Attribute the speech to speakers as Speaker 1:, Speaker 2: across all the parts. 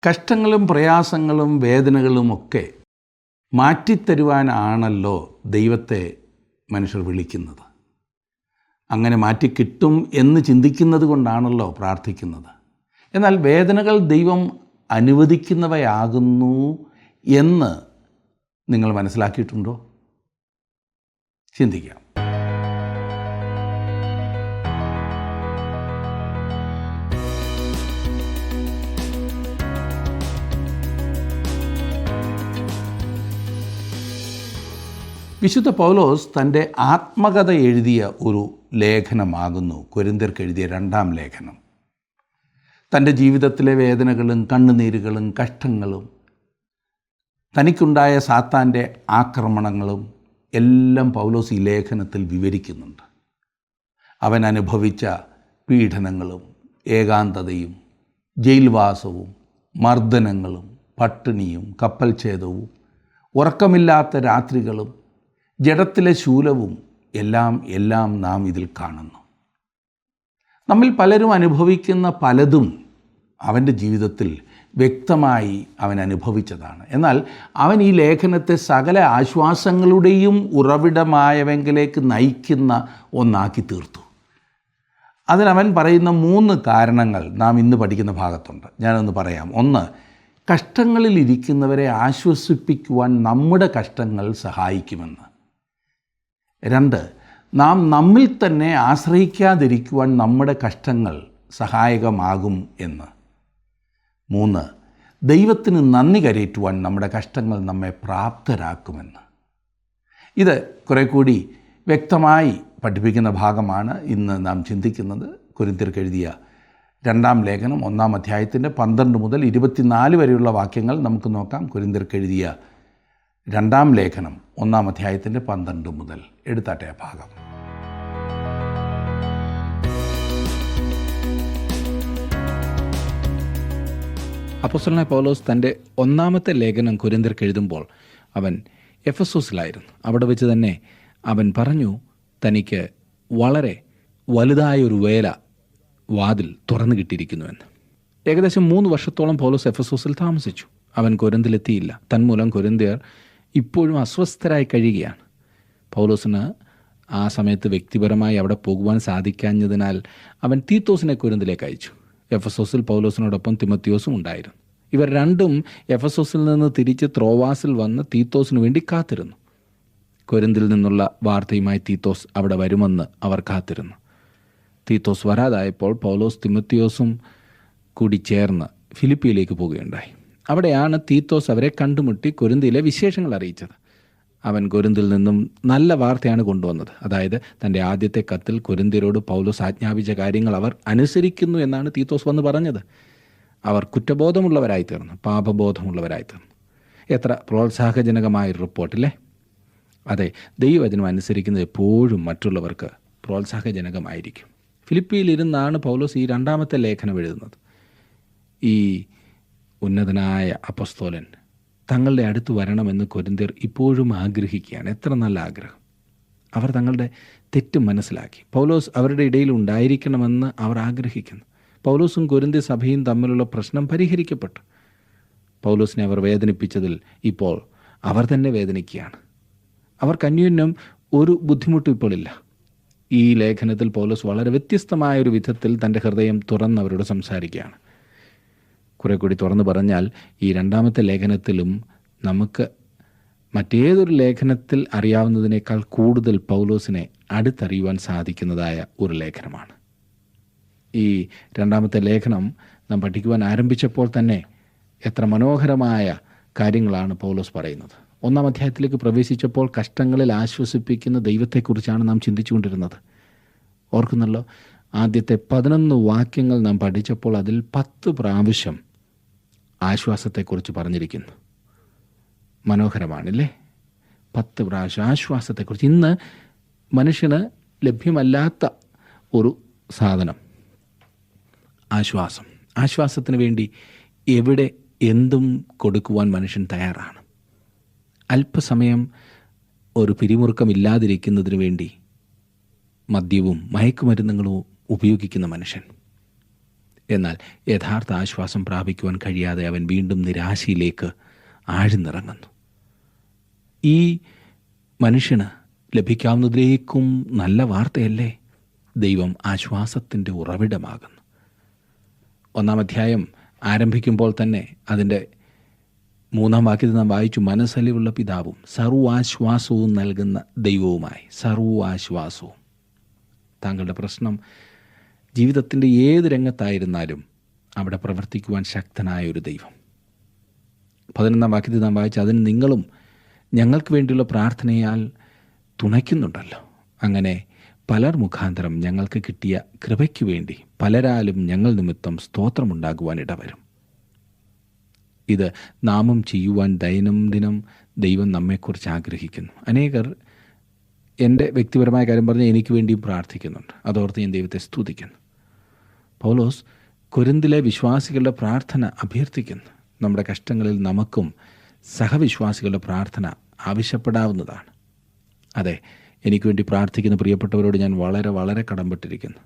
Speaker 1: കഷ്ടങ്ങളും പ്രയാസങ്ങളും വേദനകളുമൊക്കെ മാറ്റിത്തരുവാനാണല്ലോ ദൈവത്തെ മനുഷ്യർ വിളിക്കുന്നത്. അങ്ങനെ മാറ്റിക്കിട്ടും എന്ന് ചിന്തിക്കുന്നത് കൊണ്ടാണല്ലോ പ്രാർത്ഥിക്കുന്നത്. എന്നാൽ വേദനകൾ ദൈവം അനുവദിക്കുന്നവയാകുന്നു എന്ന് നിങ്ങൾ മനസ്സിലാക്കിയിട്ടുണ്ടോ? ചിന്തിക്കാം. വിശുദ്ധ പൗലോസ് തൻ്റെ ആത്മകഥ എഴുതിയ ഒരു ലേഖനമാകുന്നു കൊരിന്ത്യർക്ക് എഴുതിയ 2-ാം ലേഖനം. തൻ്റെ ജീവിതത്തിലെ വേദനകളും കണ്ണുനീരുകളും കഷ്ടങ്ങളും തനിക്കുണ്ടായ സാത്താൻ്റെ ആക്രമണങ്ങളും എല്ലാം പൗലോസ് ഈ ലേഖനത്തിൽ വിവരിക്കുന്നുണ്ട്. അവൻ അനുഭവിച്ച പീഡനങ്ങളും ഏകാന്തതയും ജയിൽവാസവും മർദ്ദനങ്ങളും പട്ടിണിയും കപ്പൽ ഛേദവും ഉറക്കമില്ലാത്ത രാത്രികളും ജഡത്തിലെ ശൂലവും എല്ലാം നാം ഇതിൽ കാണുന്നു. നമ്മിൽ പലരും അനുഭവിക്കുന്ന പലതും അവൻ്റെ ജീവിതത്തിൽ വ്യക്തമായി അവൻ അനുഭവിച്ചതാണ്. എന്നാൽ അവൻ ഈ ലേഖനത്തെ സകല ആശ്വാസങ്ങളുടെയും ഉറവിടമായവെങ്കിലേക്ക് നയിക്കുന്ന ഒന്നാക്കി തീർത്തു. അതിനവൻ പറയുന്ന 3 കാരണങ്ങൾ നാം ഇന്ന് പഠിക്കുന്ന ഭാഗത്തുണ്ട്. ഞാനൊന്ന് പറയാം. 1, കഷ്ടങ്ങളിൽ ഇരിക്കുന്നവരെ ആശ്വസിപ്പിക്കുവാൻ നമ്മുടെ കഷ്ടങ്ങൾ സഹായിക്കുമെന്ന്. 2, നാം നമ്മിൽ തന്നെ ആശ്രയിക്കാതിരിക്കുവാൻ നമ്മുടെ കഷ്ടങ്ങൾ സഹായകമാകും എന്ന്. 3, ദൈവത്തിന് നന്ദി കരേറ്റുവാൻ നമ്മുടെ കഷ്ടങ്ങൾ നമ്മെ പ്രാപ്തരാക്കുമെന്ന്. ഇത് കുറെ കൂടി വ്യക്തമായി പഠിപ്പിക്കുന്ന ഭാഗമാണ് ഇന്ന് നാം ചിന്തിക്കുന്നത്. കൊരിന്ത്യർക്ക് എഴുതിയ 2-ാം ലേഖനം 1-ാം അധ്യായത്തിൻ്റെ 12 മുതൽ 24 വരെയുള്ള വാക്യങ്ങൾ നമുക്ക് നോക്കാം. കൊരിന്ത്യർക്ക് എഴുതിയ 2-ാം ലേഖനം 1-ാം അധ്യായത്തിൻ്റെ 12 മുതൽ. എടുത്താട്ടെ ആ ഭാഗം.
Speaker 2: അപ്പോസ്തലനായ പൗലോസ് തൻ്റെ 1-ാമത്തെ ലേഖനം കൊരിന്ത്യർക്ക് എഴുതുമ്പോൾ അവൻ എഫെസോസിലായിരുന്നു. അവിടെ വെച്ച് തന്നെ അവൻ പറഞ്ഞു തനിക്ക് വളരെ വലുതായൊരു വാതിൽ തുറന്നു കിട്ടിയിരിക്കുന്നുവെന്ന്. ഏകദേശം 3 വർഷത്തോളം പൗലോസ് എഫെസോസിൽ താമസിച്ചു. അവൻ കൊരിന്തിലെത്തിയില്ല. തന്മൂലം കൊരിന്ത്യർ ഇപ്പോഴും അസ്വസ്ഥരായി കഴിയുകയാണ്. പൗലോസിന് ആ സമയത്ത് വ്യക്തിപരമായി അവിടെ പോകുവാൻ സാധിക്കാഞ്ഞതിനാൽ അവൻ തീത്തോസിനെ കൊരിന്തിലേക്ക് അയച്ചു. എഫെസോസിൽ പൗലോസിനോടൊപ്പം തിമോത്തിയോസും ഉണ്ടായിരുന്നു. ഇവർ രണ്ടും എഫെസോസിൽ നിന്ന് തിരിച്ച് ത്രോവാസിൽ വന്ന് തീത്തോസിനു വേണ്ടി കാത്തിരുന്നു. കൊരിന്തിൽ നിന്നുള്ള വാർത്തയുമായി തീത്തോസ് അവിടെ വരുമെന്ന് അവർ കാത്തിരുന്നു. തീത്തോസ് വരാതായപ്പോൾ പൗലോസ് തിമോത്തിയോസും കൂടി ചേർന്ന് ഫിലിപ്പിയിലേക്ക് പോവുകയുണ്ടായി. അവിടെയാണ് തീത്തോസ് അവരെ കണ്ടുമുട്ടി കൊരിന്തിയിലെ വിശേഷങ്ങൾ അറിയിച്ചത്. അവൻ കൊരിന്തിൽ നിന്നും നല്ല വാർത്തയാണ് കൊണ്ടുവന്നത്. അതായത് തൻ്റെ ആദ്യത്തെ കത്തിൽ കൊരിന്ത്യരോട് പൗലോസ് ആജ്ഞാപിച്ച കാര്യങ്ങൾ അവർ അനുസരിക്കുന്നു എന്നാണ് തീത്തോസ് വന്ന് പറഞ്ഞത്. അവർ കുറ്റബോധമുള്ളവരായി തീർന്നു, പാപബോധമുള്ളവരായി തീർന്നു. എത്ര പ്രോത്സാഹജനകമായൊരു റിപ്പോർട്ടില്ലേ? അതെ, ദൈവവചനം അനുസരിക്കുന്നത് എപ്പോഴും മറ്റുള്ളവർക്ക് പ്രോത്സാഹജനകമായിരിക്കും. ഫിലിപ്പിയിലിരുന്നാണ് പൗലോസ് ഈ 2-ാമത്തെ ലേഖനം എഴുതുന്നത്. ഈ ഉന്നതനായ അപ്പസ്തോലൻ തങ്ങളുടെ അടുത്ത് വരണമെന്ന് കൊരിന്ത്യർ ഇപ്പോഴും ആഗ്രഹിക്കുകയാണ്. എത്ര നല്ല ആഗ്രഹം! അവർ തങ്ങളുടെ തെറ്റും മനസ്സിലാക്കി. പൗലോസ് അവരുടെ ഇടയിൽ ഉണ്ടായിരിക്കണമെന്ന് അവർ ആഗ്രഹിക്കുന്നു. പൗലോസും കൊരിന്ത്യ സഭയും തമ്മിലുള്ള പ്രശ്നം പരിഹരിക്കപ്പെട്ടു. പൗലോസിനെ അവർ വേദനിപ്പിച്ചതിൽ ഇപ്പോൾ അവർ തന്നെ വേദനിക്കുകയാണ്. അവർക്ക് അന്യോന്യം ഒരു ബുദ്ധിമുട്ടും ഇപ്പോൾ ഇല്ല. ഈ ലേഖനത്തിൽ പൗലോസ് വളരെ വ്യത്യസ്തമായൊരു വിധത്തിൽ തൻ്റെ ഹൃദയം തുറന്നവരോട് സംസാരിക്കുകയാണ്. കുറെ കൂടി തുറന്നു പറഞ്ഞാൽ ഈ 2-ാമത്തെ ലേഖനത്തിലും നമുക്ക് മറ്റേതൊരു ലേഖനത്തിൽ അറിയാവുന്നതിനേക്കാൾ കൂടുതൽ പൗലോസിനെ അടുത്തറിയുവാൻ സാധിക്കുന്നതായ ഒരു ലേഖനമാണ്. ഈ 2-ാമത്തെ ലേഖനം നാം പഠിക്കുവാൻ ആരംഭിച്ചപ്പോൾ തന്നെ എത്ര മനോഹരമായ കാര്യങ്ങളാണ് പൗലോസ് പറയുന്നത്. 1-ാം അധ്യായത്തിലേക്ക് പ്രവേശിച്ചപ്പോൾ കഷ്ടങ്ങളിൽ ആശ്വസിപ്പിക്കുന്ന ദൈവത്തെക്കുറിച്ചാണ് നാം ചിന്തിച്ചുകൊണ്ടിരുന്നത്. ഓർക്കുന്നല്ലോ, ആദ്യത്തെ 11 വാക്യങ്ങൾ നാം പഠിച്ചപ്പോൾ അതിൽ 10 പ്രാവശ്യം ആശ്വാസത്തെക്കുറിച്ച് പറഞ്ഞിരിക്കുന്നു. മനോഹരമാണല്ലേ? 10 പ്രാവശ്യം ആശ്വാസത്തെക്കുറിച്ച്. ഇന്ന് മനുഷ്യന് ലഭ്യമല്ലാത്ത ഒരു സാധനം ആശ്വാസം. ആശ്വാസത്തിന് വേണ്ടി എവിടെ എന്തും കൊടുക്കുവാൻ മനുഷ്യൻ തയ്യാറാണ്. അല്പസമയം ഒരു പിരിമുറുക്കമില്ലാതിരിക്കുന്നതിന് വേണ്ടി മദ്യവും മയക്കുമരുന്നുകളും ഉപയോഗിക്കുന്ന മനുഷ്യൻ. എന്നാൽ യഥാർത്ഥ ആശ്വാസം പ്രാപിക്കുവാൻ കഴിയാതെ അവൻ വീണ്ടും നിരാശയിലേക്ക് ആഴ്ന്നിറങ്ങുന്നു. ഈ മനുഷ്യന് ലഭിക്കാവുന്നതിലേക്കും നല്ല വാർത്തയല്ലേ? ദൈവം ആശ്വാസത്തിൻ്റെ ഉറവിടമാകുന്നു. 1-ാം അധ്യായം ആരംഭിക്കുമ്പോൾ തന്നെ അതിൻ്റെ 3-ാം വാക്യത്തിൽ നാം വായിച്ചു, മനസ്സലിവുള്ള പിതാവും സർവാശ്വാസവും നൽകുന്ന ദൈവവുമായി. സർവാശ്വാസവും. താങ്കളുടെ പ്രശ്നം ജീവിതത്തിൻ്റെ ഏത് രംഗത്തായിരുന്നാലും അവിടെ പ്രവർത്തിക്കുവാൻ ശക്തനായ ഒരു ദൈവം. 11-ാം വാക്യത്തിൽ നാം വായിച്ചു, അതിന് നിങ്ങളും ഞങ്ങൾക്ക് വേണ്ടിയുള്ള പ്രാർത്ഥനയാൽ തുണയ്ക്കുന്നുണ്ടല്ലോ. അങ്ങനെ പലർ മുഖാന്തരം ഞങ്ങൾക്ക് കിട്ടിയ കൃപയ്ക്ക് വേണ്ടി പലരാലും ഞങ്ങൾ നിമിത്തം സ്തോത്രമുണ്ടാകുവാൻ ഇടവരും. ഇത് നാമം ചെയ്യുവാൻ ദൈനംദിനം ദൈവം നമ്മെക്കുറിച്ച് ആഗ്രഹിക്കുന്നു. അനേകർ എൻ്റെ വ്യക്തിപരമായ കാര്യം പറഞ്ഞ് എനിക്ക് വേണ്ടിയും പ്രാർത്ഥിക്കുന്നുണ്ട്. അതോർത്ത് ഞാൻ ദൈവത്തെ സ്തുതിക്കുന്നു. പൗലോസ് കൊരിന്തിലെ വിശ്വാസികളുടെ പ്രാർത്ഥന അഭ്യർത്ഥിക്കുന്നു. നമ്മുടെ കഷ്ടങ്ങളിൽ നമുക്കും സഹവിശ്വാസികളുടെ പ്രാർത്ഥന ആവശ്യപ്പെടാവുന്നതാണ്. അതെ, എനിക്ക് വേണ്ടി പ്രാർത്ഥിക്കുന്ന പ്രിയപ്പെട്ടവരോട് ഞാൻ വളരെ വളരെ കടംപെട്ടിരിക്കുന്നു.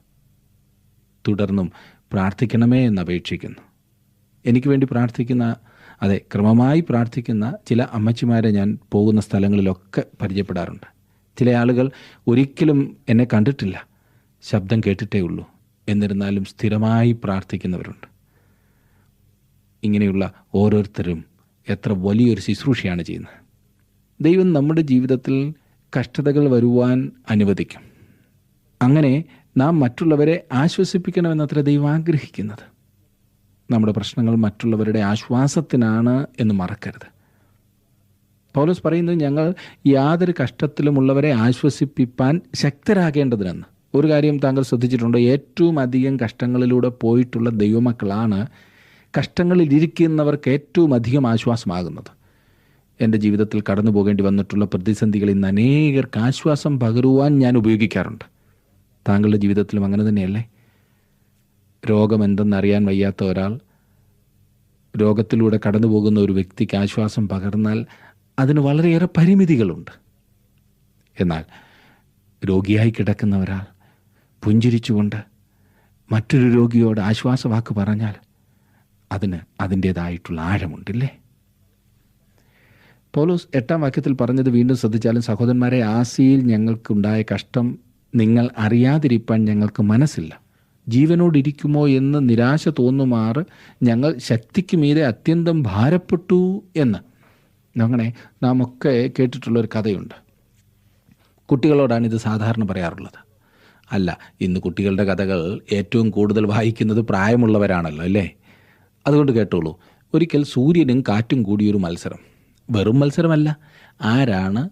Speaker 2: തുടർന്നും പ്രാർത്ഥിക്കണമേ എന്ന് അപേക്ഷിക്കുന്നു. എനിക്ക് വേണ്ടി പ്രാർത്ഥിക്കുന്ന, അതെ, ക്രമമായി പ്രാർത്ഥിക്കുന്ന ചില അമ്മച്ചിമാരെ ഞാൻ പോകുന്ന സ്ഥലങ്ങളിലൊക്കെ പരിചയപ്പെടാറുണ്ട്. ചില ആളുകൾ ഒരിക്കലും എന്നെ കണ്ടിട്ടില്ല, ശബ്ദം കേട്ടിട്ടേ ഉള്ളൂ. എന്നിരുന്നാലും സ്ഥിരമായി പ്രാർത്ഥിക്കുന്നവരുണ്ട്. ഇങ്ങനെയുള്ള ഓരോരുത്തരും എത്ര വലിയൊരു ശുശ്രൂഷയാണ് ചെയ്യുന്നത്. ദൈവം നമ്മുടെ ജീവിതത്തിൽ കഷ്ടതകൾ വരുവാൻ അനുവദിക്കും. അങ്ങനെ നാം മറ്റുള്ളവരെ ആശ്വസിപ്പിക്കണമെന്നത്ര ദൈവം ആഗ്രഹിക്കുന്നത്. നമ്മുടെ പ്രശ്നങ്ങൾ മറ്റുള്ളവരുടെ ആശ്വാസത്തിനാണ് എന്ന് മറക്കരുത്. പൗലോസ് പറയുന്നത്, ഞങ്ങൾ യാതൊരു കഷ്ടത്തിലുമുള്ളവരെ ആശ്വസിപ്പിപ്പാൻ ശക്തരാകേണ്ടതിനെന്ന്. ഒരു കാര്യം താങ്കൾ ശ്രദ്ധിച്ചിട്ടുണ്ടോ? ഏറ്റവും അധികം കഷ്ടങ്ങളിലൂടെ പോയിട്ടുള്ള ദൈവമക്കളാണ് കഷ്ടങ്ങളിലിരിക്കുന്നവർക്ക് ഏറ്റവും അധികം ആശ്വാസമാകുന്നത്. എൻ്റെ ജീവിതത്തിൽ കടന്നു പോകേണ്ടി വന്നിട്ടുള്ള പ്രതിസന്ധികളിൽ നിന്ന് അനേകർക്ക് ആശ്വാസം പകരുവാൻ ഞാൻ ഉപയോഗിക്കാറുണ്ട്. താങ്കളുടെ ജീവിതത്തിലും അങ്ങനെ തന്നെയല്ലേ? രോഗം എന്തെന്നറിയാൻ വയ്യാത്ത ഒരാൾ രോഗത്തിലൂടെ കടന്നു പോകുന്ന ഒരു വ്യക്തിക്ക് ആശ്വാസം പകർന്നാൽ അതിന് വളരെയേറെ പരിമിതികളുണ്ട്. എന്നാൽ രോഗിയായി കിടക്കുന്ന ഒരാൾ പുഞ്ചിരിച്ചുകൊണ്ട് മറ്റൊരു രോഗിയോട് ആശ്വാസവാക്ക് പറഞ്ഞാൽ അതിന് അതിൻ്റേതായിട്ടുള്ള ആഴമുണ്ടില്ലേ? പൗലോസ് 8-ാം വാക്യത്തിൽ പറഞ്ഞത് വീണ്ടും ശ്രദ്ധിച്ചാലും, സഹോദരന്മാരെ, ആസിയിൽ ഞങ്ങൾക്കുണ്ടായ കഷ്ടം നിങ്ങൾ അറിയാതിരിപ്പാൻ ഞങ്ങൾക്ക് മനസ്സില്ല. ജീവനോടിരിക്കുമോ എന്ന് നിരാശ തോന്നുമാറ് ഞങ്ങൾ ശക്തിക്ക് മീതെ അത്യന്തം ഭാരപ്പെട്ടു എന്ന്. അങ്ങനെ നാം ഒക്കെ കേട്ടിട്ടുള്ളൊരു കഥയുണ്ട്. കുട്ടികളോടാണ് ഇത് സാധാരണ പറയാറുള്ളത്. അല്ല, ഇന്ന് കുട്ടികളുടെ കഥകൾ ഏറ്റവും കൂടുതൽ വായിക്കുന്നത് പ്രായമുള്ളവരാണല്ലോ, അല്ലേ? അതുകൊണ്ട് കേട്ടോളൂ. ഒരിക്കൽ സൂര്യനും കാറ്റും കൂടിയൊരു മത്സരം. വെറും മത്സരമല്ല, ആരാണ്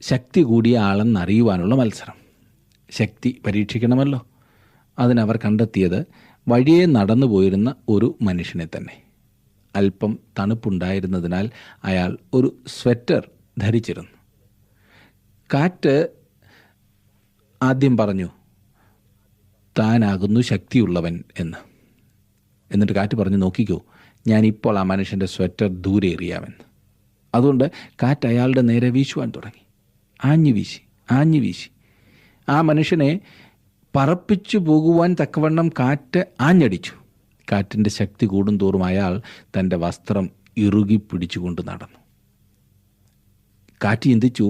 Speaker 2: ശക്തി കൂടിയ ആളെന്നറിയുവാനുള്ള മത്സരം. ശക്തി പരീക്ഷിക്കണമല്ലോ. അതിനവർ കണ്ടെത്തിയത് വഴിയെ നടന്നു പോയിരുന്ന ഒരു മനുഷ്യനെ തന്നെ. അല്പം തണുപ്പുണ്ടായിരുന്നതിനാൽ അയാൾ ഒരു സ്വെറ്റർ ധരിച്ചിരുന്നു. കാറ്റ് ആദ്യം പറഞ്ഞു, താനാകുന്നു ശക്തിയുള്ളവൻ എന്ന്. എന്നിട്ട് കാറ്റ് പറഞ്ഞു, നോക്കിക്കോ, ഞാനിപ്പോൾ ആ മനുഷ്യൻ്റെ സ്വെറ്റർ ദൂരെ എറിയാമെന്ന്. അതുകൊണ്ട് കാറ്റ് അയാളുടെ നേരെ വീശുവാൻ തുടങ്ങി. ആഞ്ഞു വീശി ആ മനുഷ്യനെ പറപ്പിച്ചു പോകുവാൻ തക്കവണ്ണം കാറ്റ് ആഞ്ഞടിച്ചു. കാറ്റിൻ്റെ ശക്തി കൂടുന്തോറും അയാൾ തൻ്റെ വസ്ത്രം ഇറുകി പിടിച്ചുകൊണ്ട് നടന്നു. കാറ്റ് ചിന്തിച്ചു,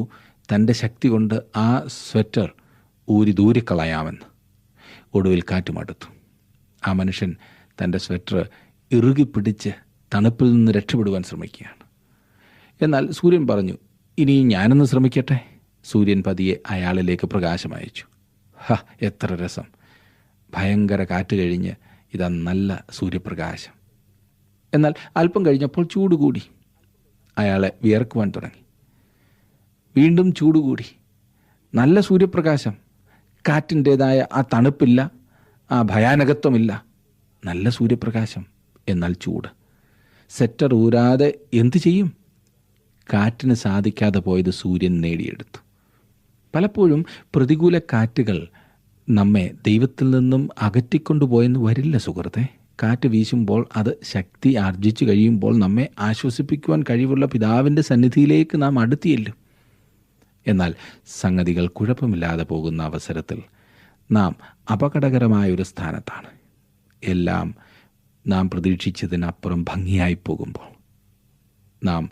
Speaker 2: തൻ്റെ ശക്തി കൊണ്ട് ആ സ്വെറ്റർ ഊരി ദൂരിക്കളയാമെന്ന്. ഒടുവിൽ കാറ്റ് മടുത്തു. ആ മനുഷ്യൻ തൻ്റെ സ്വെറ്റർ ഇറുകി പിടിച്ച് തണുപ്പിൽ നിന്ന് രക്ഷപ്പെടുവാൻ ശ്രമിക്കുകയാണ്. എന്നാൽ സൂര്യൻ പറഞ്ഞു, ഇനി ഞാനൊന്ന് ശ്രമിക്കട്ടെ. സൂര്യൻ പതിയെ അയാളിലേക്ക് പ്രകാശം അയച്ചു. എത്ര രസം! ഭയങ്കര കാറ്റ് കഴിഞ്ഞ് ഇതാ നല്ല സൂര്യപ്രകാശം. എന്നാൽ അല്പം കഴിഞ്ഞപ്പോൾ ചൂട് കൂടി. അയാളെ വിയർക്കുവാൻ തുടങ്ങി. വീണ്ടും ചൂട് കൂടി. നല്ല സൂര്യപ്രകാശം. കാറ്റിൻ്റേതായ ആ തണുപ്പില്ല, ആ ഭയാനകത്വമില്ല. നല്ല സൂര്യപ്രകാശം, എന്നാൽ ചൂട്. സ്വെറ്റർ ഊരാതെ എന്തു ചെയ്യും? കാറ്റിന് സാധിക്കാതെ പോയത് സൂര്യൻ നേടിയെടുത്തു. പലപ്പോഴും പ്രതികൂല കാറ്റുകൾ നമ്മെ ദൈവത്തിൽ നിന്നും അകറ്റിക്കൊണ്ടുപോയെന്ന് വരില്ല സുഹൃത്തെ. കാറ്റ് വീശുമ്പോൾ അത് ശക്തി ആർജിച്ചു കഴിയുമ്പോൾ നമ്മെ ആശ്വസിപ്പിക്കുവാൻ കഴിവുള്ള പിതാവിൻ്റെ സന്നിധിയിലേക്ക് നാം അടുത്തിയല്ലോ. എന്നാൽ സംഗതികൾ കുഴപ്പമില്ലാതെ പോകുന്ന അവസരത്തിൽ നാം അപകടകരമായൊരു സ്ഥാനത്താണ്. എല്ലാം നാം പ്രതീക്ഷിച്ചതിനപ്പുറം ഭംഗിയായി പോകുമ്പോൾ നാം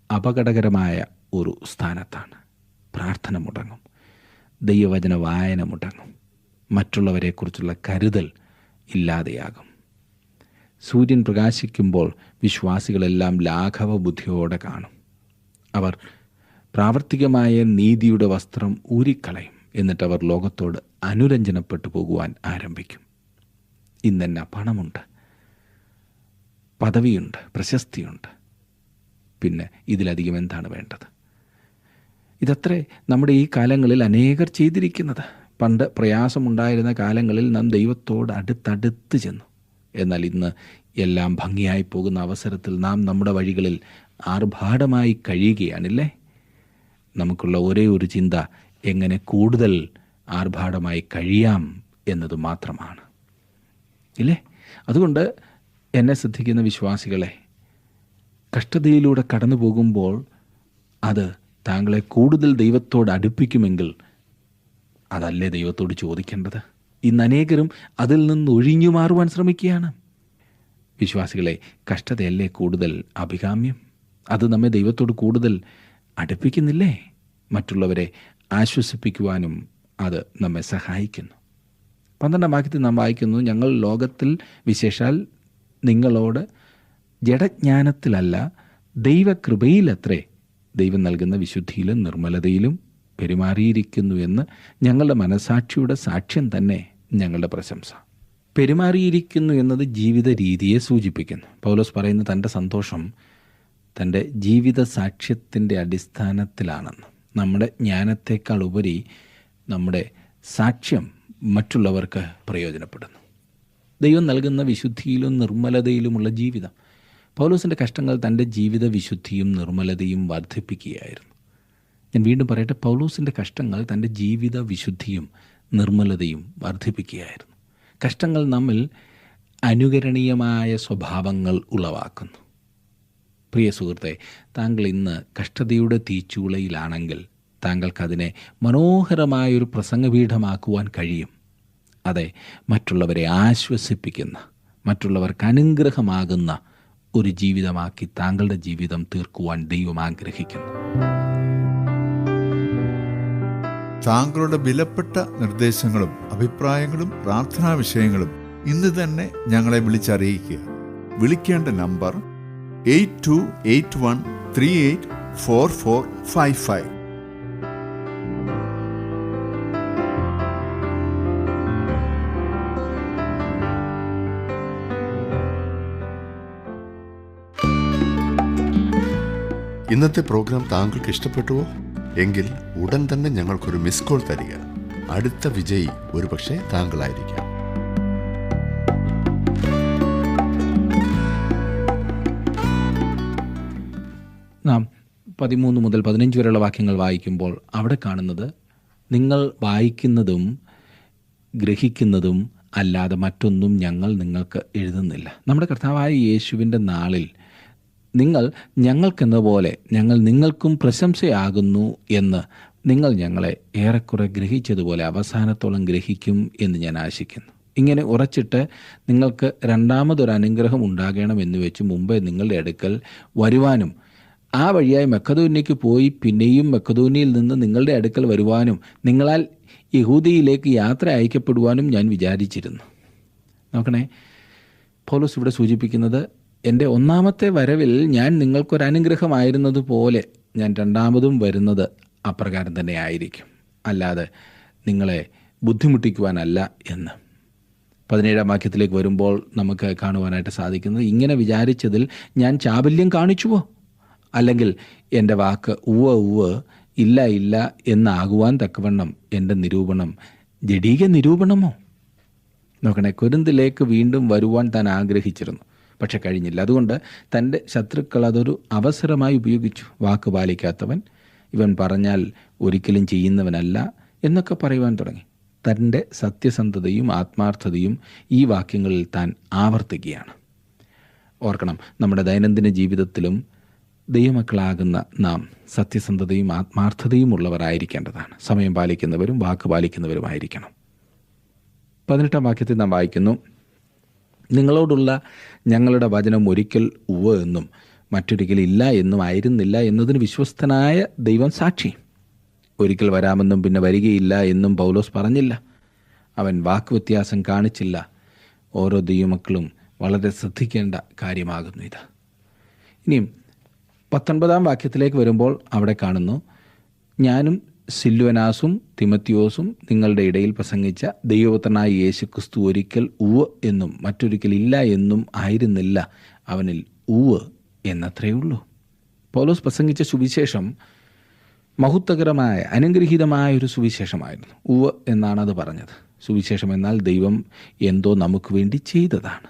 Speaker 2: അപകടകരമായ ഒരു സ്ഥാനത്താണ്. പ്രാർത്ഥന മുടങ്ങും, ദൈവവചന വായന മുടങ്ങും, മറ്റുള്ളവരെക്കുറിച്ചുള്ള കരുതൽ ഇല്ലാതെയാകും. സൂര്യൻ പ്രകാശിക്കുമ്പോൾ വിശ്വാസികളെല്ലാം ലാഘവ ബുദ്ധിയോടെ കാണും. അവർ പ്രാവർത്തികമായ നീതിയുടെ വസ്ത്രം ഊരിക്കളയും. എന്നിട്ട് അവർ ലോകത്തോട് അനുരഞ്ജനപ്പെട്ടു പോകുവാൻ ആരംഭിക്കും. ഇന്നെന്നാ പണമുണ്ട്, പദവിയുണ്ട്, പ്രശസ്തിയുണ്ട്, പിന്നെ ഇതിലധികം എന്താണ് വേണ്ടത്? ഇതത്രേ നമ്മുടെ ഈ കാലങ്ങളിൽ അനേകർ ചെയ്തിരിക്കുന്നത്. പണ്ട് പ്രയാസമുണ്ടായിരുന്ന കാലങ്ങളിൽ നാം ദൈവത്തോട് അടുത്തടുത്ത് ചെന്നു. എന്നാൽ ഇന്ന് എല്ലാം ഭംഗിയായി പോകുന്ന അവസരത്തിൽ നാം നമ്മുടെ വഴികളിൽ ആർഭാടമായി കഴിയുകയാണില്ലേ? നമുക്കുള്ള ഒരേ ഒരു ചിന്ത എങ്ങനെ കൂടുതൽ ആർഭാടമായി കഴിയാം എന്നത് മാത്രമാണ്, ഇല്ലേ? അതുകൊണ്ട് എന്നെ ശ്രദ്ധിക്കുന്ന വിശ്വാസികളെ, കഷ്ടതയിലൂടെ കടന്നു പോകുമ്പോൾ അത് താങ്കളെ കൂടുതൽ ദൈവത്തോട് അടുപ്പിക്കുമെങ്കിൽ അതല്ലേ ദൈവത്തോട് ചോദിക്കേണ്ടത്? ഇന്ന് അനേകരും അതിൽ നിന്ന് ഒഴിഞ്ഞു മാറുവാൻ ശ്രമിക്കുകയാണ്. വിശ്വാസികളെ, കഷ്ടതയല്ലേ കൂടുതൽ അഭികാമ്യം? അത് നമ്മെ ദൈവത്തോട് കൂടുതൽ അടുപ്പിക്കുന്നില്ലേ? മറ്റുള്ളവരെ ആശ്വസിപ്പിക്കുവാനും അത് നമ്മെ സഹായിക്കുന്നു. 12-ാം വാക്യത്തിൽ നാം വായിക്കുന്നു, ഞങ്ങൾ ലോകത്തിൽ വിശേഷാൽ നിങ്ങളോട് ജഡജ്ഞാനത്തിലല്ല ദൈവകൃപയിലത്രേ ദൈവം നൽകുന്ന വിശുദ്ധിയിലും നിർമ്മലതയിലും പെരുമാറിയിരിക്കുന്നു എന്ന് ഞങ്ങളുടെ മനസാക്ഷിയുടെ സാക്ഷ്യം തന്നെ ഞങ്ങളുടെ പ്രശംസ. പെരുമാറിയിരിക്കുന്നു എന്നത് ജീവിത രീതിയെ സൂചിപ്പിക്കുന്നു. പൗലോസ് പറയുന്ന തൻ്റെ സന്തോഷം തൻ്റെ ജീവിത സാക്ഷ്യത്തിൻ്റെ അടിസ്ഥാനത്തിലാണെന്ന്. നമ്മുടെ ജ്ഞാനത്തെക്കാൾ ഉപരി നമ്മുടെ സാക്ഷ്യം മറ്റുള്ളവർക്ക് പ്രയോജനപ്പെടുന്നു. ദൈവം നൽകുന്ന വിശുദ്ധിയിലും നിർമ്മലതയിലുമുള്ള ജീവിതം. പൗലോസിൻ്റെ കഷ്ടങ്ങൾ തൻ്റെ ജീവിത വിശുദ്ധിയും നിർമ്മലതയും വർദ്ധിപ്പിക്കുകയായിരുന്നു. ഞാൻ വീണ്ടും പറയട്ടെ, പൗലോസിൻ്റെ കഷ്ടങ്ങൾ തൻ്റെ ജീവിത വിശുദ്ധിയും നിർമ്മലതയും വർദ്ധിപ്പിക്കുകയായിരുന്നു. കഷ്ടങ്ങൾ നമ്മിൽ അനുകരണീയമായ സ്വഭാവങ്ങൾ ഉളവാക്കുന്നു. പ്രിയ സുഹൃത്തെ, താങ്കൾ ഇന്ന് കഷ്ടതയുടെ തീച്ചൂളയിലാണെങ്കിൽ താങ്കൾക്കതിനെ മനോഹരമായൊരു പ്രസംഗപീഠമാക്കുവാൻ കഴിയും. അതെ, മറ്റുള്ളവരെ ആശ്വസിപ്പിക്കുന്ന, മറ്റുള്ളവർക്ക് അനുഗ്രഹമാകുന്ന ഒരു ജീവിതമാക്കി താങ്കളുടെ ജീവിതം തീർക്കുവാൻ ദൈവം ആഗ്രഹിക്കുന്നു.
Speaker 3: താങ്കളുടെ വിലപ്പെട്ട നിർദ്ദേശങ്ങളും അഭിപ്രായങ്ങളും പ്രാർത്ഥനാ വിഷയങ്ങളും ഇന്ന് തന്നെ ഞങ്ങളെ വിളിച്ചറിയിക്കുക. വിളിക്കേണ്ട നമ്പർ 8281384455.
Speaker 4: ഇന്നത്തെ പ്രോഗ്രാം താങ്കൾക്ക് ഇഷ്ടപ്പെട്ടുവോ? എങ്കിൽ ഉടൻ തന്നെ ഞങ്ങൾക്കൊരു മിസ് കോൾ തരിക. അടുത്ത വിജയി ഒരുപക്ഷെ താങ്കളായിരിക്കാം.
Speaker 2: നാം 13 മുതൽ 15 വരെയുള്ള വാക്യങ്ങൾ വായിക്കുമ്പോൾ അവിടെ കാണുന്നത്, നിങ്ങൾ വായിക്കുന്നതും ഗ്രഹിക്കുന്നതും അല്ലാതെ മറ്റൊന്നും ഞങ്ങൾ നിങ്ങൾക്ക് എഴുതുന്നില്ല. നമ്മുടെ കർത്താവായ യേശുവിൻ്റെ നാളിൽ നിങ്ങൾ ഞങ്ങൾക്കെന്ന പോലെ ഞങ്ങൾ നിങ്ങൾക്കും പ്രശംസയാകുന്നു എന്ന് നിങ്ങൾ ഞങ്ങളെ ഏറെക്കുറെ ഗ്രഹിച്ചതുപോലെ അവസാനത്തോളം ഗ്രഹിക്കും എന്ന് ഞാൻ ആശിക്കുന്നു. ഇങ്ങനെ ഉറച്ചിട്ട് നിങ്ങൾക്ക് രണ്ടാമതൊരു അനുഗ്രഹം ഉണ്ടാകണമെന്ന് വെച്ച് മുമ്പേ നിങ്ങളുടെ അടുക്കൽ വരുവാനും ആ വഴിയായി മക്കദോന്യയ്ക്ക് പോയി പിന്നെയും മക്കദോന്യയിൽ നിന്ന് നിങ്ങളുടെ അടുക്കൽ വരുവാനും നിങ്ങളാൽ യഹൂദയിലേക്ക് യാത്ര അയക്കപ്പെടുവാനും ഞാൻ വിചാരിച്ചിരുന്നു. നോക്കണേ, പൗലോസ് ഇവിടെ സൂചിപ്പിക്കുന്നത്, എൻ്റെ ഒന്നാമത്തെ വരവിൽ ഞാൻ നിങ്ങൾക്കൊരനുഗ്രഹമായിരുന്നതുപോലെ ഞാൻ രണ്ടാമതും വരുന്നത് അപ്രകാരം തന്നെ ആയിരിക്കും, അല്ലാതെ നിങ്ങളെ ബുദ്ധിമുട്ടിക്കുവാനല്ല എന്ന്. 17-ാം വാക്യത്തിലേക്ക് വരുമ്പോൾ നമുക്ക് കാണുവാനായിട്ട് സാധിക്കുന്നത്, ഇങ്ങനെ വിചാരിച്ചതിൽ ഞാൻ ചാബല്യം കാണിച്ചുവോ? അല്ലെങ്കിൽ എൻ്റെ വാക്ക് ഉവ്വ ഉവ്വ് ഇല്ല ഇല്ല എന്നാകുവാൻ തക്കവണ്ണം എൻ്റെ നിരൂപണം ജഡീക നിരൂപണമോ? നോക്കണേ, കൊരിന്തിലേക്ക് വീണ്ടും വരുവാൻ താൻ ആഗ്രഹിച്ചിരുന്നു, പക്ഷെ കഴിഞ്ഞില്ല. അതുകൊണ്ട് തൻ്റെ ശത്രുക്കൾ അതൊരു അവസരമായി ഉപയോഗിച്ചു. വാക്ക് പാലിക്കാത്തവൻ, ഇവൻ പറഞ്ഞാൽ ഒരിക്കലും ചെയ്യുന്നവനല്ല എന്നൊക്കെ പറയുവാൻ തുടങ്ങി. തൻ്റെ സത്യസന്ധതയും ആത്മാർത്ഥതയും ഈ വാക്യങ്ങളിൽ താൻ ആവർത്തിക്കുകയാണ്. ഓർക്കണം, നമ്മുടെ ദൈനംദിന ജീവിതത്തിലും ദൈവമക്കളാകുന്ന നാം സത്യസന്ധതയും ആത്മാർത്ഥതയും ഉള്ളവരായിരിക്കേണ്ടതാണ്. സമയം പാലിക്കുന്നവരും വാക്ക് പാലിക്കുന്നവരുമായിരിക്കണം. 18-ാം വാക്യത്തിൽ നാം വായിക്കുന്നു, നിങ്ങളോടുള്ള ഞങ്ങളുടെ വചനം ഒരിക്കൽ ഉവ്വ് എന്നും മറ്റൊരിക്കൽ ഇല്ല എന്നും ആയിരുന്നില്ല എന്നതിന് വിശ്വസ്തനായ ദൈവം സാക്ഷി. ഒരിക്കൽ വരാമെന്നും പിന്നെ വരികയില്ല എന്നും പൗലോസ് പറഞ്ഞില്ല. അവൻ വാക്വ്യത്യാസം കാണിച്ചില്ല. ഓരോ ദൈവമക്കളും വളരെ ശ്രദ്ധിക്കേണ്ട കാര്യമാകുന്നു ഇത്. ഇനിയും 19 വാക്യത്തിലേക്ക് വരുമ്പോൾ അവിടെ കാണുന്നു, ഞാനും സില്വനാസും തിമത്തിയോസും നിങ്ങളുടെ ഇടയിൽ പ്രസംഗിച്ച ദൈവപുത്രനായ യേശു ക്രിസ്തു ഒരിക്കൽ ഉവ്വ് എന്നും മറ്റൊരിക്കൽ ഇല്ല എന്നും ആയിരുന്നില്ല, അവനിൽ ഉവ്വ് എന്നത്രയേ ഉള്ളൂ. പൗലോസ് പ്രസംഗിച്ച സുവിശേഷം മഹത്വകരമായ അനുഗ്രഹീതമായ ഒരു സുവിശേഷമായിരുന്നു. ഉവ്വ് എന്നാണ് അത് പറഞ്ഞത്. സുവിശേഷം എന്നാൽ ദൈവം എന്തോ നമുക്ക് വേണ്ടി ചെയ്തതാണ്.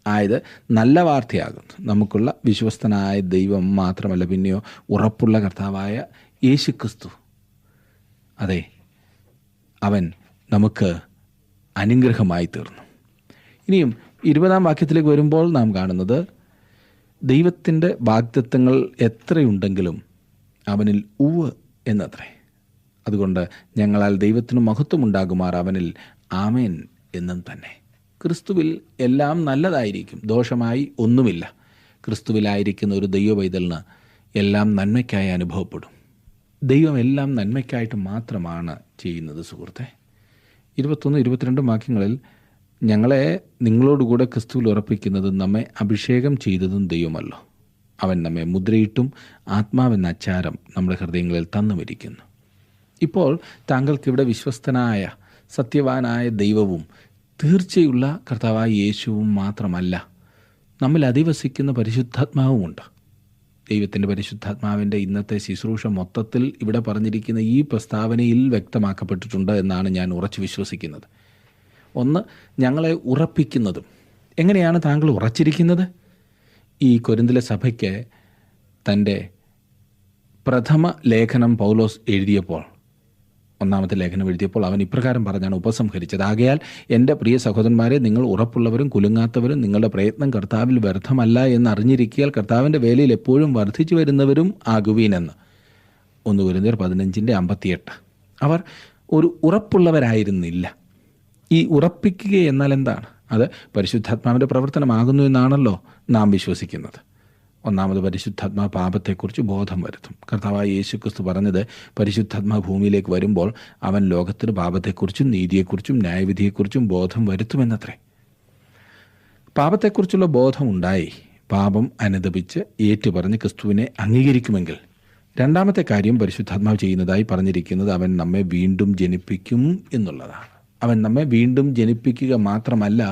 Speaker 2: ആയത് നല്ല വാർത്തയാകുന്നു. നമുക്കുള്ള വിശ്വസ്തനായ ദൈവം മാത്രമല്ല, പിന്നെയോ ഉറപ്പുള്ള കർത്താവായ യേശു ക്രിസ്തു. അതെ, അവൻ നമുക്ക് അനുഗ്രഹമായി തീർന്നു. ഇനിയും 20 വാക്യത്തിലേക്ക് വരുമ്പോൾ നാം കാണുന്നത്, ദൈവത്തിൻ്റെ വാഗ്ദത്തങ്ങൾ എത്രയുണ്ടെങ്കിലും അവനിൽ ഉവ്വ് എന്നത്രേ. അതുകൊണ്ട് ഞങ്ങളാൽ ദൈവത്തിന് മഹത്വമുണ്ടാകുമാർ അവനിൽ ആമേൻ എന്നും തന്നെ. ക്രിസ്തുവിൽ എല്ലാം നല്ലതായിരിക്കും, ദോഷമായി ഒന്നുമില്ല. ക്രിസ്തുവിലായിരിക്കുന്ന ഒരു ദൈവ പൈതലിന് എല്ലാം നന്മയ്ക്കായി അനുഭവപ്പെടും. ദൈവം എല്ലാം നന്മയ്ക്കായിട്ട് മാത്രമാണ് ചെയ്യുന്നത്. സുഹൃത്തെ, 21, 22 വാക്യങ്ങളിൽ, ഞങ്ങളെ നിങ്ങളോടുകൂടെ ക്രിസ്തുവിൽ ഉറപ്പിക്കുന്നതും നമ്മെ അഭിഷേകം ചെയ്തതും ദൈവമല്ലോ. അവൻ നമ്മെ മുദ്രയിട്ടും ആത്മാവെന്ന അച്ചാരം നമ്മുടെ ഹൃദയങ്ങളിൽ തന്നുമിരിക്കുന്നു. ഇപ്പോൾ താങ്കൾക്കിവിടെ വിശ്വസ്തനായ സത്യവാനായ ദൈവവും തീർച്ചയുള്ള കർത്താവായ യേശുവും മാത്രമല്ല, നമ്മിൽ അധിവസിക്കുന്ന പരിശുദ്ധാത്മാവുമുണ്ട്. ദൈവത്തിൻ്റെ പരിശുദ്ധാത്മാവിൻ്റെ ഇന്നത്തെ ശുശ്രൂഷ മൊത്തത്തിൽ ഇവിടെ പറഞ്ഞിരിക്കുന്ന ഈ പ്രസ്താവനയിൽ വ്യക്തമാക്കപ്പെട്ടിട്ടുണ്ട് എന്നാണ് ഞാൻ ഉറച്ചു വിശ്വസിക്കുന്നത്. ഒന്ന്, ഞങ്ങളെ ഉറപ്പിക്കുന്നതും. എങ്ങനെയാണ് താങ്കൾ ഉറച്ചിരിക്കുന്നത്? ഈ കൊരിന്തിലെ സഭയ്ക്ക് തൻ്റെ പ്രഥമ ലേഖനം പൗലോസ് എഴുതിയപ്പോൾ, 1-ാമത്തെ ലേഖനം എഴുതിയപ്പോൾ അവൻ ഇപ്രകാരം പറഞ്ഞാണ് ഉപസംഹരിച്ചത്: ആകയാൽ എൻ്റെ പ്രിയ സഹോദരന്മാരെ, നിങ്ങൾ ഉറപ്പുള്ളവരും കുലുങ്ങാത്തവരും നിങ്ങളുടെ പ്രയത്നം കർത്താവിൽ വ്യർത്ഥമല്ല എന്നറിഞ്ഞിരിക്കിയാൽ കർത്താവിൻ്റെ വേലയിൽ എപ്പോഴും വർദ്ധിച്ചു വരുന്നവരും ആകുവീനെന്ന്. 1 കൊരിന്ത്യർ 15:58. അവർ ഒരു ഉറപ്പുള്ളവരായിരുന്നില്ല. ഈ ഉറപ്പിക്കുക എന്നാൽ എന്താണ്? അത് പരിശുദ്ധാത്മാവിൻ്റെ പ്രവർത്തനമാകുന്നു എന്നാണല്ലോ നാം വിശ്വസിക്കുന്നത്. ഒന്നാമത്, പരിശുദ്ധാത്മാ പാപത്തെക്കുറിച്ച് ബോധം വരുത്തും. കർത്താവായ യേശു ക്രിസ്തു പറഞ്ഞത്, പരിശുദ്ധാത്മാ ഭൂമിയിലേക്ക് വരുമ്പോൾ അവൻ ലോകത്തിന് പാപത്തെക്കുറിച്ചും നീതിയെക്കുറിച്ചും ന്യായവിധിയെക്കുറിച്ചും ബോധം വരുത്തുമെന്നത്രേ. പാപത്തെക്കുറിച്ചുള്ള ബോധമുണ്ടായി പാപം അനുദപിച്ച് ഏറ്റുപറഞ്ഞ് ക്രിസ്തുവിനെ അംഗീകരിക്കുമെങ്കിൽ, രണ്ടാമത്തെ കാര്യം പരിശുദ്ധാത്മാവ് ചെയ്യുന്നതായി പറഞ്ഞിരിക്കുന്നത് അവൻ നമ്മെ വീണ്ടും ജനിപ്പിക്കും എന്നുള്ളതാണ്. അവൻ നമ്മെ വീണ്ടും ജനിപ്പിക്കുക മാത്രമല്ല,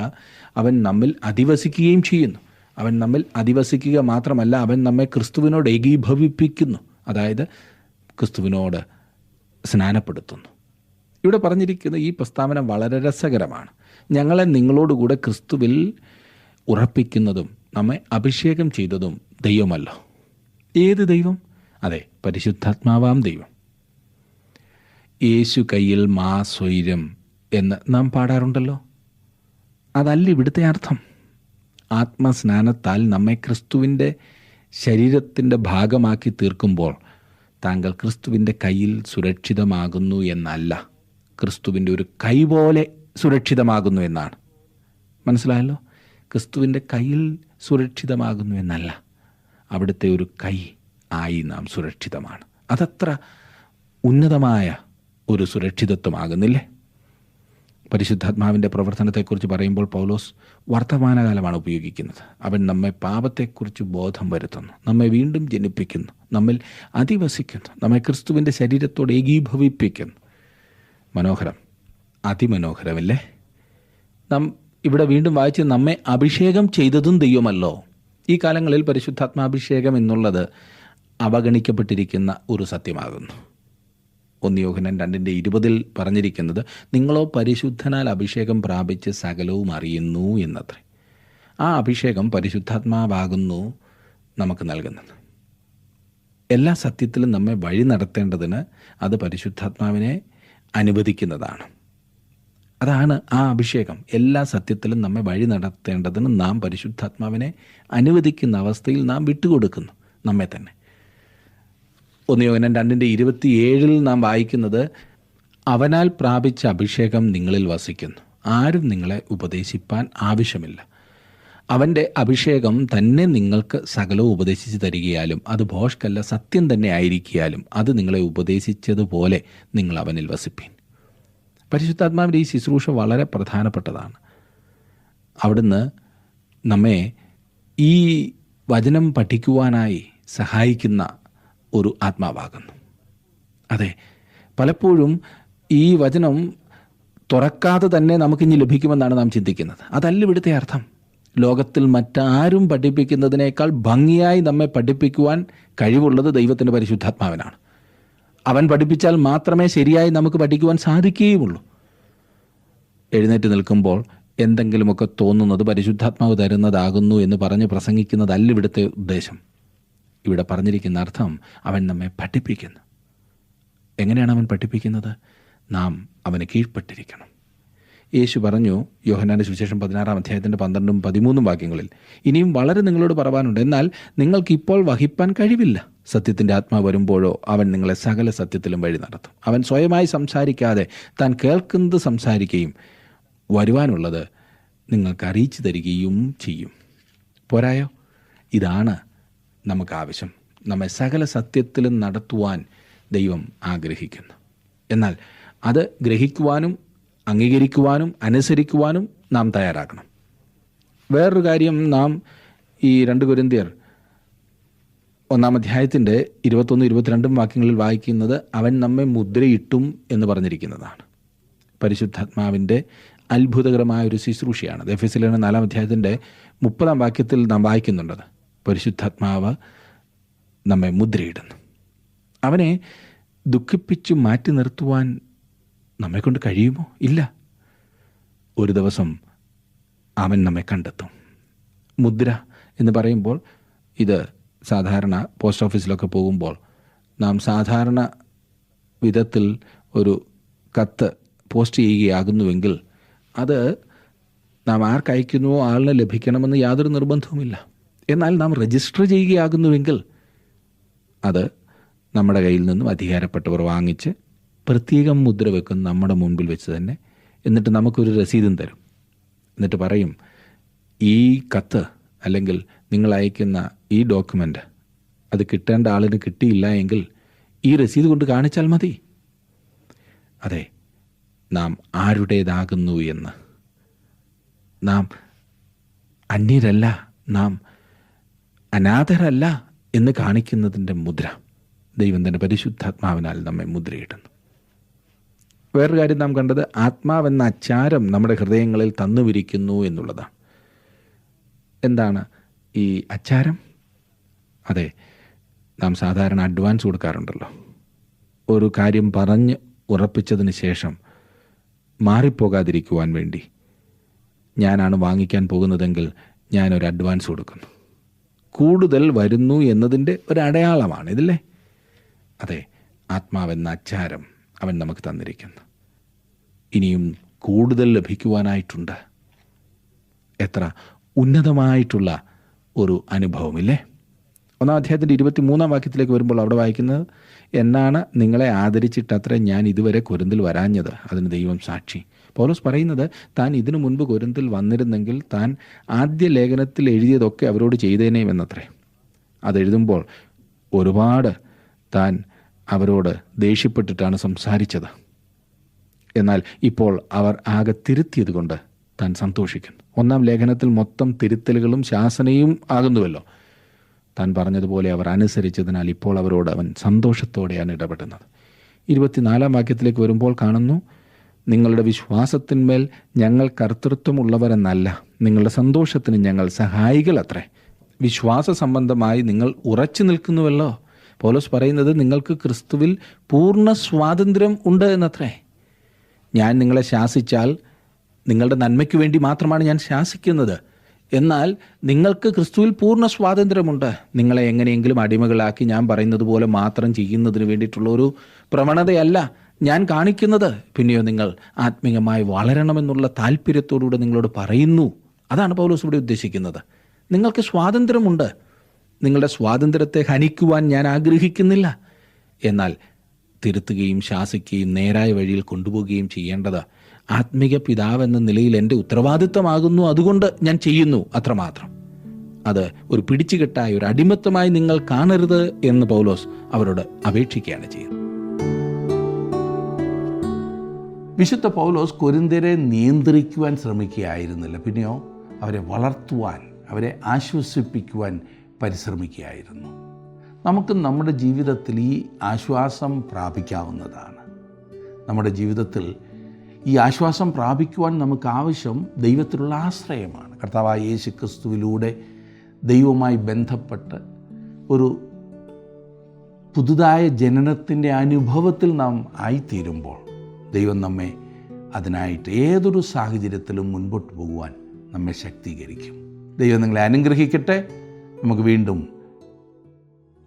Speaker 2: അവൻ നമ്മിൽ അധിവസിക്കുകയും ചെയ്യുന്നു. അവൻ നമ്മിൽ അധിവസിക്കുക മാത്രമല്ല, അവൻ നമ്മെ ക്രിസ്തുവിനോട് ഏകീഭവിപ്പിക്കുന്നു. അതായത് ക്രിസ്തുവിനോട് സ്നാനപ്പെടുത്തുന്നു. ഇവിടെ പറഞ്ഞിരിക്കുന്ന ഈ പ്രസ്താവന വളരെ രസകരമാണ്. ഞങ്ങളെ നിങ്ങളോടുകൂടെ ക്രിസ്തുവിൽ ഉറപ്പിക്കുന്നതും നമ്മെ അഭിഷേകം ചെയ്തതും ദൈവമല്ലോ. ഏത് ദൈവം? അതെ, പരിശുദ്ധാത്മാവാം ദൈവം. യേശു കയ്യിൽ മാ സ്വൈരം എന്ന് നാം പാടാറുണ്ടല്ലോ. അതല്ല ഇവിടുത്തെ അർത്ഥം. ആത്മസ്നാനത്താൽ നമ്മെ ക്രിസ്തുവിൻ്റെ ശരീരത്തിൻ്റെ ഭാഗമാക്കി തീർക്കുമ്പോൾ താങ്കൾ ക്രിസ്തുവിൻ്റെ കയ്യിൽ സുരക്ഷിതമാകുന്നു എന്നല്ല, ക്രിസ്തുവിൻ്റെ ഒരു കൈ പോലെ സുരക്ഷിതമാകുന്നു എന്നാണ്. മനസ്സിലായല്ലോ? ക്രിസ്തുവിൻ്റെ കയ്യിൽ സുരക്ഷിതമാകുന്നു എന്നല്ല, അവിടുത്തെ ഒരു കൈ ആയി നാം സുരക്ഷിതമാണ്. അതത്ര ഉന്നതമായ ഒരു സുരക്ഷിതത്വമാകുന്നില്ലേ? പരിശുദ്ധാത്മാവിൻ്റെ പ്രവർത്തനത്തെക്കുറിച്ച് പറയുമ്പോൾ പൗലോസ് വർത്തമാനകാലമാണ് ഉപയോഗിക്കുന്നത്. അവൻ നമ്മെ പാപത്തെക്കുറിച്ച് ബോധം വരുത്തുന്നു, നമ്മെ വീണ്ടും ജനിപ്പിക്കുന്നു, നമ്മിൽ അധിവസിക്കുന്നു, നമ്മെ ക്രിസ്തുവിൻ്റെ ശരീരത്തോട് ഏകീഭവിപ്പിക്കുന്നു. മനോഹരം, അതിമനോഹരമല്ലേ? നാം ഇവിടെ വീണ്ടും വായിച്ച് നമ്മെ അഭിഷേകം ചെയ്തതും ദൈവമല്ലോ. ഈ കാലങ്ങളിൽ പരിശുദ്ധാത്മാഭിഷേകം എന്നുള്ളത് അവഗണിക്കപ്പെട്ടിരിക്കുന്ന ഒരു സത്യമാകുന്നു. 1 യോഹന്നാൻ 2:20 പറഞ്ഞിരിക്കുന്നത്, നിങ്ങളോ പരിശുദ്ധനാൽ അഭിഷേകം പ്രാപിച്ച് സകലവും അറിയുന്നു എന്നത്രേ. ആ അഭിഷേകം പരിശുദ്ധാത്മാവാകുന്നു നമുക്ക് നൽകുന്നത്. എല്ലാ സത്യത്തിലും നമ്മെ വഴി നടത്തേണ്ടതിന് അത് പരിശുദ്ധാത്മാവിനെ അനുവദിക്കുന്നതാണ്. അതാണ് ആ അഭിഷേകം. എല്ലാ സത്യത്തിലും നമ്മെ വഴി നടത്തേണ്ടതിന് നാം പരിശുദ്ധാത്മാവിനെ അനുവദിക്കുന്ന അവസ്ഥയിൽ നാം വിട്ടുകൊടുക്കുന്നു നമ്മെ തന്നെ. 1 യോഹന്നാൻ 2:27 നാം വായിക്കുന്നത്, അവനാൽ പ്രാപിച്ച അഭിഷേകം നിങ്ങളിൽ വസിക്കുന്നു, ആരും നിങ്ങളെ ഉപദേശിപ്പാൻ ആവശ്യമില്ല, അവൻ്റെ അഭിഷേകം തന്നെ നിങ്ങൾക്ക് സകലവും ഉപദേശിച്ച് തരികയാലും അത് ഭോഷ്കല്ല, സത്യം തന്നെ ആയിരിക്കാലും അത് നിങ്ങളെ ഉപദേശിച്ചതുപോലെ നിങ്ങൾ അവനിൽ വസിപ്പീൻ. പരിശുദ്ധാത്മാവിൻ്റെ ഈ ശുശ്രൂഷ വളരെ പ്രധാനപ്പെട്ടതാണ്. അവിടുന്ന് നമ്മെ ഈ വചനം പഠിക്കുവാനായി സഹായിക്കുന്ന ഒരു ആത്മാവാകുന്നു. അതെ, പലപ്പോഴും ഈ വചനം തുറക്കാതെ തന്നെ നമുക്കിനി ലഭിക്കുമെന്നാണ് നാം ചിന്തിക്കുന്നത്. അതല്ല ഇവിടുത്തെ അർത്ഥം. ലോകത്തിൽ മറ്റാരും പഠിപ്പിക്കുന്നതിനേക്കാൾ ഭംഗിയായി നമ്മെ പഠിപ്പിക്കുവാൻ കഴിവുള്ളത് ദൈവത്തിൻ്റെ പരിശുദ്ധാത്മാവിനാണ്. അവൻ പഠിപ്പിച്ചാൽ മാത്രമേ ശരിയായി നമുക്ക് പഠിക്കുവാൻ സാധിക്കുകയുമുള്ളൂ. എഴുന്നേറ്റ് നിൽക്കുമ്പോൾ എന്തെങ്കിലുമൊക്കെ തോന്നുന്നത് പരിശുദ്ധാത്മാവ് തരുന്നതാകുന്നു എന്ന് പറഞ്ഞ് പ്രസംഗിക്കുന്നതല്ല ഇവിടുത്തെ ഉദ്ദേശം. ഇവിടെ പറഞ്ഞിരിക്കുന്ന അർത്ഥം അവൻ നമ്മെ പഠിപ്പിക്കുന്നു. എങ്ങനെയാണ് അവൻ പഠിപ്പിക്കുന്നത്? നാം അവന് കീഴ്പ്പെട്ടിരിക്കണം. യേശു പറഞ്ഞു, യോഹന്നാന്റെ സുവിശേഷം 16-ാം അധ്യായത്തിൻ്റെ 12-ഉം 13-ഉം വാക്യങ്ങളിൽ, ഇനിയും വളരെ നിങ്ങളോട് പറവാനുണ്ട്, എന്നാൽ നിങ്ങൾക്ക് ഇപ്പോൾ വഹിപ്പാൻ കഴിവില്ല. സത്യത്തിൻ്റെ ആത്മാവ് വരുമ്പോഴോ അവൻ നിങ്ങളെ സകല സത്യത്തിലും വഴി നടത്തും. അവൻ സ്വയമായി സംസാരിക്കാതെ താൻ കേൾക്കുന്നത് സംസാരിക്കുകയും വരുവാനുള്ളത് നിങ്ങൾക്ക് അറിയിച്ചു തരികയും ചെയ്യും. പോരായോ? ഇതാണ് നമുക്ക് ആവശ്യം. നമ്മെ സകല സത്യത്തിലും നടത്തുവാൻ ദൈവം ആഗ്രഹിക്കുന്നു. എന്നാൽ അത് ഗ്രഹിക്കുവാനും അംഗീകരിക്കുവാനും അനുസരിക്കുവാനും നാം തയ്യാറാക്കണം. വേറൊരു കാര്യം, നാം ഈ 2 കൊരിന്ത്യർ 1-ാം അധ്യായത്തിൻ്റെ 21-22 വാക്യങ്ങളിൽ വായിക്കുന്നത് അവൻ നമ്മെ മുദ്രയിട്ടും എന്ന് പറഞ്ഞിരിക്കുന്നതാണ്. പരിശുദ്ധാത്മാവിൻ്റെ അത്ഭുതകരമായൊരു ശുശ്രൂഷയാണ്. എഫെസ്യർ 4-ാം അധ്യായത്തിൻ്റെ 30-ാം വാക്യത്തിൽ നാം വായിക്കുന്നുണ്ടത്. പരിശുദ്ധാത്മാവ് നമ്മെ മുദ്രയിടുന്നു. അവനെ ദുഃഖിപ്പിച്ച് മാറ്റി നിർത്തുവാൻ നമ്മെക്കൊണ്ട് കഴിയുമോ? ഇല്ല. ഒരു ദിവസം അവൻ നമ്മെ കണ്ടെത്തും. മുദ്ര എന്ന് പറയുമ്പോൾ ഇത് സാധാരണ പോസ്റ്റ് ഓഫീസിലൊക്കെ പോകുമ്പോൾ നാം സാധാരണ വിധത്തിൽ ഒരു കത്ത് പോസ്റ്റ് ചെയ്യുകയാകുന്നുവെങ്കിൽ അത് നാം ആർക്കയക്കുന്നുവോ ആളിന് ലഭിക്കണമെന്ന് യാതൊരു നിർബന്ധവുമില്ല. എന്നാൽ നാം രജിസ്റ്റർ ചെയ്യുകയാകുന്നുവെങ്കിൽ അത് നമ്മുടെ കയ്യിൽ നിന്നും അധികാരപ്പെട്ടവർ വാങ്ങിച്ച് പ്രത്യേകം മുദ്ര വെക്കും നമ്മുടെ മുൻപിൽ വെച്ച് തന്നെ. എന്നിട്ട് നമുക്കൊരു രസീതും തരും. എന്നിട്ട് പറയും, ഈ കത്ത് അല്ലെങ്കിൽ നിങ്ങൾ അയക്കുന്ന ഈ ഡോക്യുമെൻ്റ് അത് കിട്ടേണ്ട ആളിന് കിട്ടിയില്ല എങ്കിൽ ഈ രസീത് കൊണ്ട് കാണിച്ചാൽ മതി. അതെ, നാം ആരുടേതാകുന്നു എന്ന്, നാം അന്യരല്ല, നാം അനാഥരല്ല എന്ന് കാണിക്കുന്നതിൻ്റെ മുദ്ര ദൈവം തന്നെ പരിശുദ്ധാത്മാവിനാൽ നമ്മെ മുദ്രയിടുന്നു. വേറൊരു കാര്യം നാം കണ്ടത്, ആത്മാവെന്ന അച്ചാരം നമ്മുടെ ഹൃദയങ്ങളിൽ തന്നുവിരിക്കുന്നു എന്നുള്ളതാണ്. എന്താണ് ഈ അച്ചാരം? അതെ, നാം സാധാരണ അഡ്വാൻസ് കൊടുക്കാറുണ്ടല്ലോ. ഒരു കാര്യം പറഞ്ഞ് ഉറപ്പിച്ചതിന് ശേഷം മാറിപ്പോകാതിരിക്കുവാൻ വേണ്ടി, ഞാനാണ് വാങ്ങിക്കാൻ പോകുന്നതെങ്കിൽ ഞാനൊരു അഡ്വാൻസ് കൊടുക്കുന്നു. കൂടുതൽ വരുന്നു എന്നതിൻ്റെ ഒരു അടയാളമാണ് ഇതില്ലേ? അതെ, ആത്മാവെന്ന അച്ചാരം അവൻ നമുക്ക് തന്നിരിക്കുന്നു. ഇനിയും കൂടുതൽ ലഭിക്കുവാനായിട്ടുണ്ട്. എത്ര ഉന്നതമായിട്ടുള്ള ഒരു അനുഭവമില്ലേ? 1-ാം അധ്യായത്തിൻ്റെ 23-ാം വാക്യത്തിലേക്ക് വരുമ്പോൾ അവിടെ വായിക്കുന്നത്, എന്നാണ് നിങ്ങളെ ആദരിച്ചിട്ടത്രേ ഞാൻ ഇതുവരെ കൊരിന്തിൽ വരാഞ്ഞത്, അതിന് ദൈവം സാക്ഷി. പൗലോസ് പറയുന്നത്, താൻ ഇതിനു മുൻപ് കൊരിന്തിൽ വന്നിരുന്നെങ്കിൽ താൻ ആദ്യ ലേഖനത്തിൽ എഴുതിയതൊക്കെ അവരോട് ചെയ്തേനേമെന്നത്രേ. അതെഴുതുമ്പോൾ ഒരുപാട് താൻ അവരോട് ദേഷ്യപ്പെട്ടിട്ടാണ് സംസാരിച്ചത്. എന്നാൽ ഇപ്പോൾ അവർ ആകെ തിരുത്തിയത് കൊണ്ട് താൻ സന്തോഷിക്കുന്നു. 1-ാം ലേഖനത്തിൽ മൊത്തം തിരുത്തലുകളും ശാസനയും ആകുന്നുവല്ലോ. താൻ പറഞ്ഞതുപോലെ അവർ അനുസരിച്ചതിനാൽ ഇപ്പോൾ അവരോട് അവൻ സന്തോഷത്തോടെയാണ് ഇടപെടുന്നത്. 24-ാം വാക്യത്തിലേക്ക് വരുമ്പോൾ കാണുന്നു, നിങ്ങളുടെ വിശ്വാസത്തിന്മേൽ ഞങ്ങൾ കർത്തൃത്വമുള്ളവരെന്നല്ല, നിങ്ങളുടെ സന്തോഷത്തിന് ഞങ്ങൾ സഹായികൾ അത്രേ. വിശ്വാസ സംബന്ധമായി നിങ്ങൾ ഉറച്ചു നിൽക്കുന്നുവല്ലോ. പൗലോസ് പറയുന്നത്, നിങ്ങൾക്ക് ക്രിസ്തുവിൽ പൂർണ്ണ സ്വാതന്ത്ര്യം ഉണ്ട് എന്നത്രേ. ഞാൻ നിങ്ങളെ ശാസിച്ചാൽ നിങ്ങളുടെ നന്മയ്ക്ക് വേണ്ടി മാത്രമാണ് ഞാൻ ശാസിക്കുന്നത്. എന്നാൽ നിങ്ങൾക്ക് ക്രിസ്തുവിൽ പൂർണ്ണ സ്വാതന്ത്ര്യമുണ്ട്. നിങ്ങളെ എങ്ങനെയെങ്കിലും അടിമകളാക്കി ഞാൻ പറയുന്നത് പോലെ മാത്രം ചെയ്യുന്നതിന് വേണ്ടിയിട്ടുള്ള ഒരു പ്രവണതയല്ല ഞാൻ കാണിക്കുന്നത്. പിന്നെയോ നിങ്ങൾ ആത്മീയമായി വളരണമെന്നുള്ള താല്പര്യത്തോടുകൂടെ നിങ്ങളോട് പറയുന്നു. അതാണ് പൗലോസ് ഇവിടെ ഉദ്ദേശിക്കുന്നത്. നിങ്ങൾക്ക് സ്വാതന്ത്ര്യമുണ്ട്. നിങ്ങളുടെ സ്വാതന്ത്ര്യത്തെ ഹനിക്കുവാൻ ഞാൻ ആഗ്രഹിക്കുന്നില്ല. എന്നാൽ തിരുത്തുകയും ശാസിക്കുകയും നേരായ വഴിയിൽ കൊണ്ടുപോവുകയും ചെയ്യേണ്ടത് ആത്മീക പിതാവ് എന്ന നിലയിൽ എൻ്റെ ഉത്തരവാദിത്തമാകുന്നു, അതുകൊണ്ട് ഞാൻ ചെയ്യുന്നു, അത്രമാത്രം. അത് ഒരു പിടിച്ചുകെട്ടായ ഒരു അടിമത്തമായി നിങ്ങൾ കാണരുത് എന്ന് പൗലോസ് അവരോട് അപേക്ഷിക്കുകയാണ് ചെയ്യുന്നത്.
Speaker 1: വിശുദ്ധ പൗലോസ് കൊരിന്ത്യരെ നിയന്ത്രിക്കുവാൻ ശ്രമിക്കുകയായിരുന്നില്ല, പിന്നെയോ അവരെ വളർത്തുവാൻ, അവരെ ആശ്വസിപ്പിക്കുവാൻ പരിശ്രമിക്കുകയായിരുന്നു. നമുക്ക് നമ്മുടെ ജീവിതത്തിൽ ഈ ആശ്വാസം പ്രാപിക്കാവുന്നതാണ്. നമ്മുടെ ജീവിതത്തിൽ ഈ ആശ്വാസം പ്രാപിക്കുവാൻ നമുക്ക് ആവശ്യം ദൈവത്തിലുള്ള ആശ്രയമാണ്. കർത്താവായ യേശു ക്രിസ്തുവിലൂടെ ദൈവവുമായി ബന്ധപ്പെട്ട് ഒരു പുതുതായ ജനനത്തിൻ്റെ അനുഭവത്തിൽ നാം ആയിത്തീരുമ്പോൾ ദൈവം നമ്മെ അതിനായിട്ട് ഏതൊരു സാഹചര്യത്തിലും മുൻപോട്ട് പോകുവാൻ നമ്മെ ശക്തീകരിക്കും. ദൈവം നിങ്ങളെ അനുഗ്രഹിക്കട്ടെ. നമുക്ക് വീണ്ടും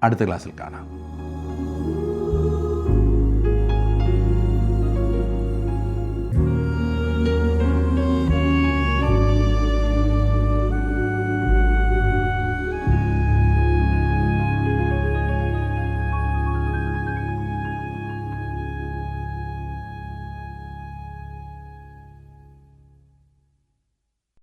Speaker 1: അടുത്ത ക്ലാസ്സിൽ കാണാം.